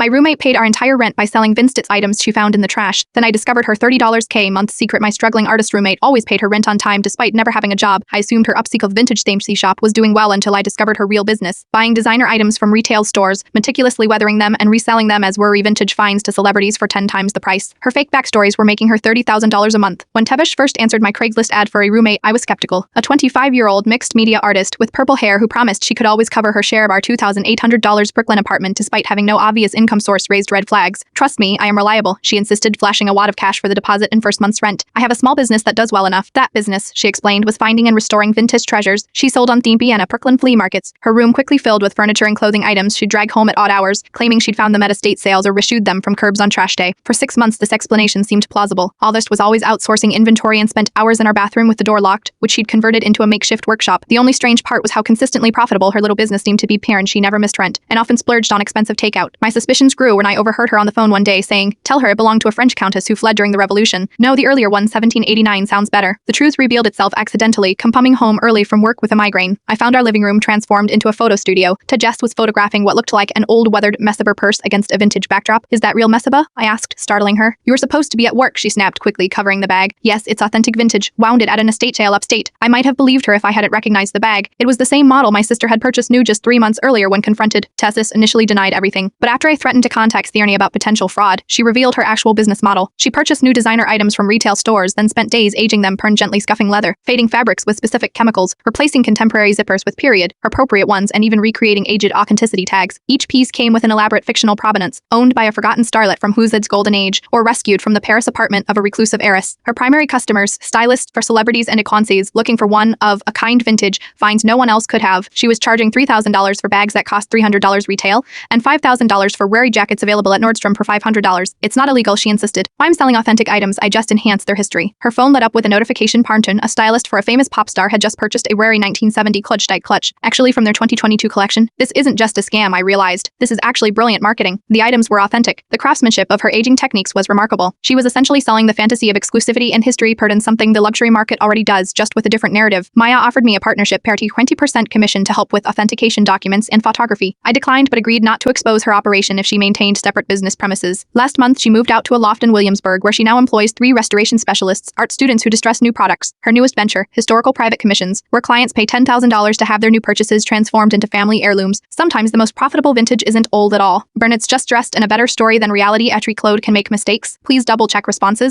My roommate paid our entire rent by selling Vinstit's items she found in the trash. Then I discovered her $30K month secret. My struggling artist roommate always paid her rent on time despite never having a job. I assumed her upcycled vintage fancy shop was doing well until I discovered her real business, buying designer items from retail stores, meticulously weathering them and reselling them as worry vintage finds to celebrities for 10 times the price. Her fake backstories were making her $30,000 a month. When Tevish first answered my Craigslist ad for a roommate, I was skeptical. A 25-year-old mixed media artist with purple hair who promised she could always cover her share of our $2,800 Brooklyn apartment despite having no obvious income source raised red flags. Trust me, I am reliable, she insisted, flashing a wad of cash for the deposit and first month's rent. I have a small business that does well enough. That business, she explained, was finding and restoring vintage treasures she sold on Thimphu and Brooklyn flea markets. Her room quickly filled with furniture and clothing items she'd drag home at odd hours, claiming she'd found them at estate sales or reshoed them from curbs on trash day. For 6 months, this explanation seemed plausible. Aldous was always outsourcing inventory and spent hours in our bathroom with the door locked, which she'd converted into a makeshift workshop. The only strange part was how consistently profitable her little business seemed to be, and she never missed rent, and often splurged on expensive takeout. My suspicions grew when I overheard her on the phone one day saying, "Tell her it belonged to a French countess who fled during the Revolution." No, the earlier one, 1789, sounds better. The truth revealed itself accidentally, coming home early from work with a migraine. I found our living room transformed into a photo studio. Jess was photographing what looked like an old weathered Messaba purse against a vintage backdrop. "Is that real Messaba?" I asked, startling her. "You were supposed to be at work," she snapped quickly, covering the bag. "Yes, it's authentic vintage, wounded at an estate sale upstate." I might have believed her if I hadn't recognized the bag. It was the same model my sister had purchased new just 3 months earlier when confronted. Tessis initially denied everything, but after I threatened to contact Thierny about potential fraud, she revealed her actual business model. She purchased new designer items from retail stores, then spent days aging them, gently scuffing leather, fading fabrics with specific chemicals, replacing contemporary zippers with period, appropriate ones, and even recreating aged authenticity tags. Each piece came with an elaborate fictional provenance, owned by a forgotten starlet from Huzid's golden age, or rescued from the Paris apartment of a reclusive heiress. Her primary customers, stylists for celebrities and éconciers looking for one-of-a-kind vintage finds no one else could have. She was charging $3,000 for bags that cost $300 retail, and $5,000 for weary jackets available at Nordstrom for $500. "It's not illegal," she insisted. "I'm selling authentic items, I just enhanced their history." Her phone lit up with a notification. Parnton, a stylist for a famous pop star, had just purchased a rare 1970 Clutch, actually from their 2022 collection. This isn't just a scam, I realized. This is actually brilliant marketing. The items were authentic. The craftsmanship of her aging techniques was remarkable. She was essentially selling the fantasy of exclusivity and history, Parton, something the luxury market already does, just with a different narrative. Maya offered me a partnership, 20% commission to help with authentication documents and photography. I declined but agreed not to expose her operation if she maintained separate business premises. Last month, she moved out to a loft in Williamsburg where she now employs 3 restoration specialists, art students who distress new products. Her newest venture, historical private commissions, where clients pay $10,000 to have their new purchases transformed into family heirlooms. Sometimes the most profitable vintage isn't old at all. Burnett's just dressed in a better story than reality. Claude can make mistakes. Please double-check responses.